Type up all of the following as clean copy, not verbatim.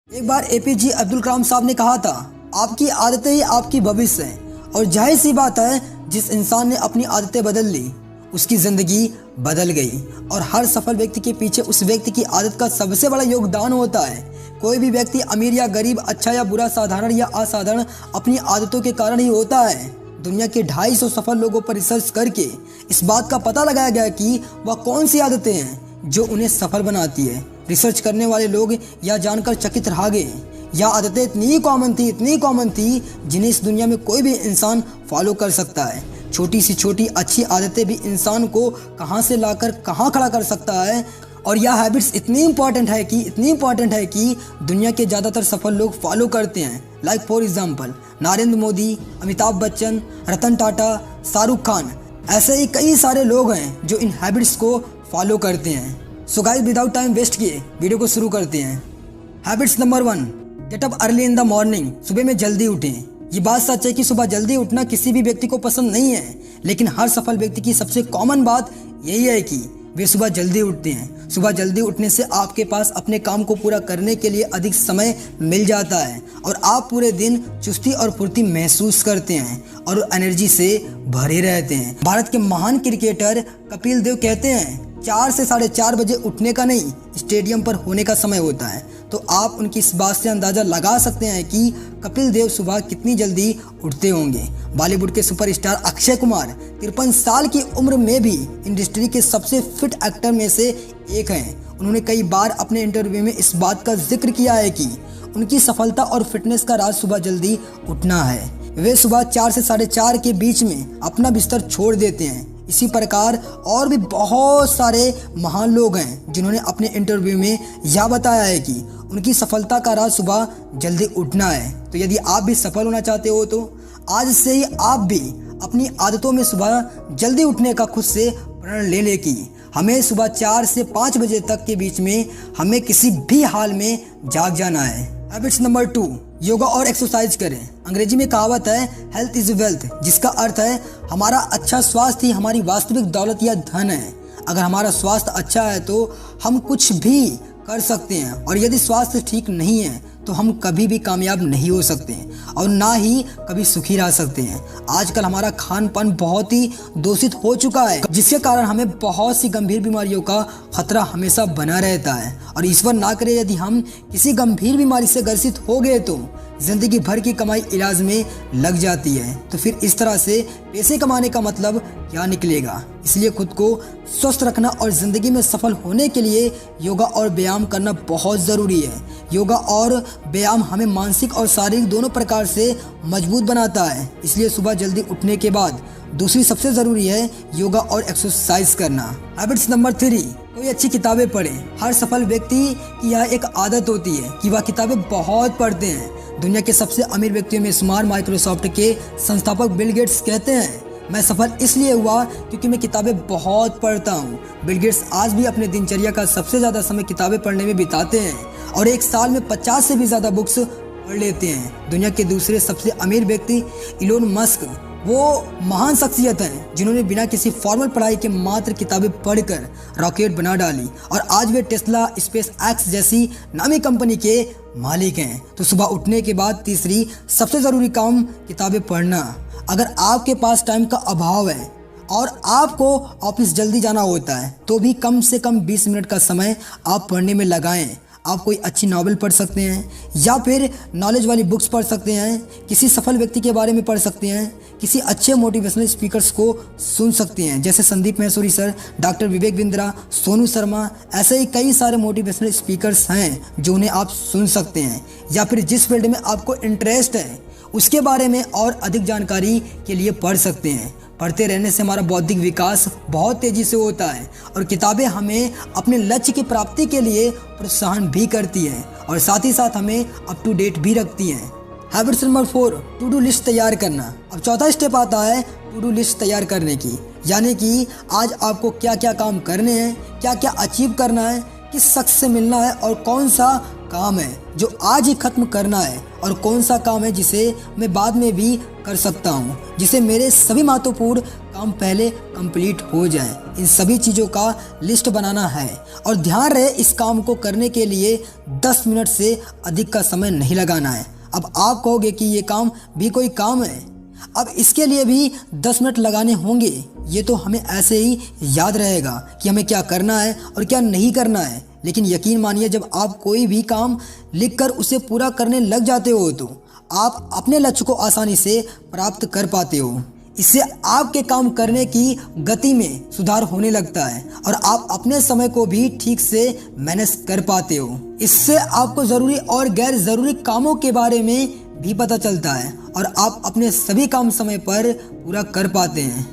एक बार एपीजे अब्दुल कलाम साहब ने कहा था, आपकी आदतें ही आपकी भविष्य हैं। और जाहिर सी बात है, जिस इंसान ने अपनी आदतें बदल ली उसकी ज़िंदगी बदल गई। और हर सफल व्यक्ति के पीछे उस व्यक्ति की आदत का सबसे बड़ा योगदान होता है। कोई भी व्यक्ति अमीर या गरीब, अच्छा या बुरा, साधारण या असाधारण, अपनी आदतों के कारण ही होता है। दुनिया के 250 सफल लोगों पर रिसर्च करके इस बात का पता लगाया गया कि वह कौन सी आदतें हैं जो उन्हें सफल बनाती है। रिसर्च करने वाले लोग यह जानकर चकित रह गए, यह आदतें इतनी कॉमन थी जिन्हें इस दुनिया में कोई भी इंसान फॉलो कर सकता है। छोटी सी छोटी अच्छी आदतें भी इंसान को कहां से लाकर कहां खड़ा कर सकता है। और यह हैबिट्स इतनी इंपॉर्टेंट है कि दुनिया के ज़्यादातर सफल लोग फॉलो करते हैं। Like for example Narendra Modi, Amitabh Bachchan, Ratan Tata, Shahrukh Khan, ऐसे ही कई सारे लोग हैं जो इन हैबिट्स को फॉलो करते हैं। So guys, without time waste किए वीडियो को शुरू करते हैं। Habits number 1, get up early in the morning. सुबह में जल्दी उठें। ये बात सच है कि सुबह जल्दी उठना किसी भी व्यक्ति को पसंद नहीं है, लेकिन हर सफल व्यक्ति की सबसे कॉमन बात यही है कि वे सुबह जल्दी उठते हैं। सुबह जल्दी उठने से आपके पास अपने काम को पूरा करने के लिए अधिक समय मिल जाता है और आप पूरे दिन चुस्ती और फुर्ती महसूस करते हैं और एनर्जी से भरे रहते हैं। भारत के महान क्रिकेटर कपिल देव कहते हैं, 4 से 4:30 बजे उठने का नहीं, स्टेडियम पर होने का समय होता है। तो आप उनकी इस बात से अंदाज़ा लगा सकते हैं कि कपिल देव सुबह कितनी जल्दी उठते होंगे। बॉलीवुड के सुपरस्टार अक्षय कुमार 53 साल की उम्र में भी इंडस्ट्री के सबसे फिट एक्टर में से एक हैं। उन्होंने कई बार अपने इंटरव्यू में इस बात का जिक्र किया है कि उनकी सफलता और फिटनेस का राज सुबह जल्दी उठना है। वे सुबह 4 से 4:30 के बीच में अपना बिस्तर छोड़ देते हैं। इसी प्रकार और भी बहुत सारे महान लोग हैं जिन्होंने अपने इंटरव्यू में यह बताया है कि उनकी सफलता का राज सुबह जल्दी उठना है। तो यदि आप भी सफल होना चाहते हो तो आज से ही आप भी अपनी आदतों में सुबह जल्दी उठने का खुद से प्रण ले लें कि हमें सुबह 4 से 5 बजे तक के बीच में हमें किसी भी हाल में जाग जाना है। हैबिट्स नंबर 2, योगा और एक्सरसाइज करें। अंग्रेजी में कहावत है, हेल्थ इज वेल्थ, जिसका अर्थ है हमारा अच्छा स्वास्थ्य ही हमारी वास्तविक दौलत या धन है। अगर हमारा स्वास्थ्य अच्छा है तो हम कुछ भी कर सकते हैं, और यदि स्वास्थ्य ठीक नहीं है तो हम कभी भी कामयाब नहीं हो सकते और ना ही कभी सुखी रह सकते हैं। आजकल हमारा खान पान बहुत ही दूषित हो चुका है, जिसके कारण हमें बहुत सी गंभीर बीमारियों का खतरा हमेशा बना रहता है। और ईश्वर ना करे यदि हम किसी गंभीर बीमारी से ग्रसित हो गए तो जिंदगी भर की कमाई इलाज में लग जाती है। तो फिर इस तरह से पैसे कमाने का मतलब क्या निकलेगा। इसलिए खुद को स्वस्थ रखना और ज़िंदगी में सफल होने के लिए योगा और व्यायाम करना बहुत ज़रूरी है। योगा और व्यायाम हमें मानसिक और शारीरिक दोनों प्रकार से मजबूत बनाता है। इसलिए सुबह जल्दी उठने के बाद दूसरी सबसे ज़रूरी है योगा और एक्सरसाइज करना। हैबिट्स नंबर 3, कोई अच्छी किताबें पढ़ें। हर सफल व्यक्ति की यह एक आदत होती है कि वह किताबें बहुत पढ़ते हैं। दुनिया के सबसे अमीर व्यक्तियों में शुमार माइक्रोसॉफ्ट के संस्थापक बिल गेट्स कहते हैं, मैं सफल इसलिए हुआ क्योंकि मैं किताबें बहुत पढ़ता हूँ। बिल गेट्स आज भी अपने दिनचर्या का सबसे ज़्यादा समय किताबें पढ़ने में बिताते हैं और एक साल में 50 से भी ज़्यादा बुक्स पढ़ लेते हैं। दुनिया के दूसरे सबसे अमीर व्यक्ति इलोन मस्क, वो महान शख्सियत हैं जिन्होंने बिना किसी फॉर्मल पढ़ाई के मात्र किताबें पढ़कर रॉकेट बना डाली और आज वे टेस्ला, स्पेस एक्स जैसी नामी कंपनी के मालिक हैं। तो सुबह उठने के बाद तीसरी सबसे ज़रूरी काम किताबें पढ़ना। अगर आपके पास टाइम का अभाव है और आपको ऑफिस जल्दी जाना होता है तो भी कम से कम 20 मिनट का समय आप पढ़ने में लगाएं। आप कोई अच्छी नॉवेल पढ़ सकते हैं या फिर नॉलेज वाली बुक्स पढ़ सकते हैं, किसी सफल व्यक्ति के बारे में पढ़ सकते हैं, किसी अच्छे मोटिवेशनल स्पीकर्स को सुन सकते हैं जैसे संदीप महसूरी सर, डॉक्टर विवेक बिंद्रा, सोनू शर्मा। ऐसे ही कई सारे मोटिवेशनल स्पीकर्स हैं जो उन्हें आप सुन सकते हैं। या फिर जिस फील्ड में आपको इंटरेस्ट है उसके बारे में और अधिक जानकारी के लिए पढ़ सकते हैं। पढ़ते रहने से हमारा बौद्धिक विकास बहुत तेज़ी से होता है और किताबें हमें अपने लक्ष्य की प्राप्ति के लिए प्रोत्साहन भी करती हैं और साथ ही साथ हमें अप टू डेट भी रखती हैं। Habits number 4, to do list तैयार करना। अब चौथा स्टेप आता है टू डू लिस्ट तैयार करने की, यानी कि आज आपको क्या क्या काम करने हैं, क्या क्या अचीव करना है, किस शख्स से मिलना है और कौन सा काम है जो आज ही खत्म करना है और कौन सा काम है जिसे मैं बाद में भी कर सकता हूँ, जिसे मेरे सभी महत्वपूर्ण काम पहले कंप्लीट हो जाए। इन सभी चीज़ों का लिस्ट बनाना है और ध्यान रहे इस काम को करने के लिए 10 मिनट से अधिक का समय नहीं लगाना है। अब आप कहोगे कि ये काम भी कोई काम है, अब इसके लिए भी 10 मिनट लगाने होंगे। ये तो हमें ऐसे ही याद रहेगा कि हमें क्या करना है और क्या नहीं करना है, लेकिन यकीन मानिए जब आप कोई भी काम लिखकर उसे पूरा करने लग जाते हो तो आप अपने लक्ष्य को आसानी से प्राप्त कर पाते हो। इससे आपके काम करने की गति में सुधार होने लगता है और आप अपने समय को भी ठीक से मैनेज कर पाते हो। इससे आपको ज़रूरी और गैर ज़रूरी कामों के बारे में भी पता चलता है और आप अपने सभी काम समय पर पूरा कर पाते हैं।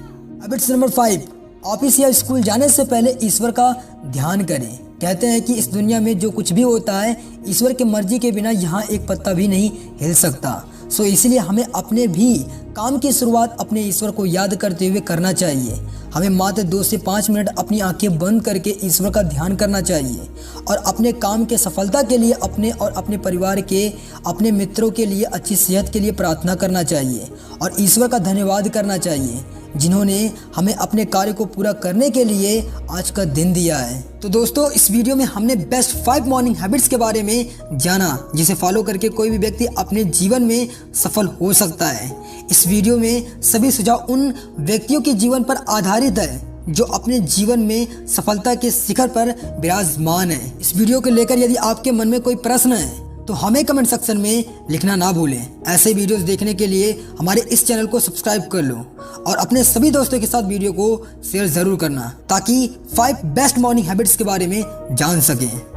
हैबिट्स नंबर 5, ऑफिस या स्कूल जाने से पहले ईश्वर का ध्यान करें। कहते हैं कि इस दुनिया में जो कुछ भी होता है ईश्वर की मर्जी के बिना यहाँ एक पत्ता भी नहीं हिल सकता। सो इसलिए हमें अपने भी काम की शुरुआत अपने ईश्वर को याद करते हुए करना चाहिए। हमें मात्र 2 से 5 मिनट अपनी आंखें बंद करके ईश्वर का ध्यान करना चाहिए और अपने काम के सफलता के लिए अपने और अपने परिवार के, अपने मित्रों के लिए अच्छी सेहत के लिए प्रार्थना करना चाहिए और ईश्वर का धन्यवाद करना चाहिए जिन्होंने हमें अपने कार्य को पूरा करने के लिए आज का दिन दिया है। तो दोस्तों, इस वीडियो में हमने बेस्ट 5 मॉर्निंग हैबिट्स के बारे में जाना जिसे फॉलो करके कोई भी व्यक्ति अपने जीवन में सफल हो सकता है। इस वीडियो में सभी सुझाव उन व्यक्तियों के जीवन पर आधारित है जो अपने जीवन में सफलता के शिखर पर विराजमान है। इस वीडियो को लेकर यदि आपके मन में कोई प्रश्न है तो हमें कमेंट सेक्शन में लिखना ना भूलें। ऐसे वीडियोस देखने के लिए हमारे इस चैनल को सब्सक्राइब कर लो और अपने सभी दोस्तों के साथ वीडियो को शेयर ज़रूर करना ताकि 5 बेस्ट मॉर्निंग हैबिट्स के बारे में जान सकें।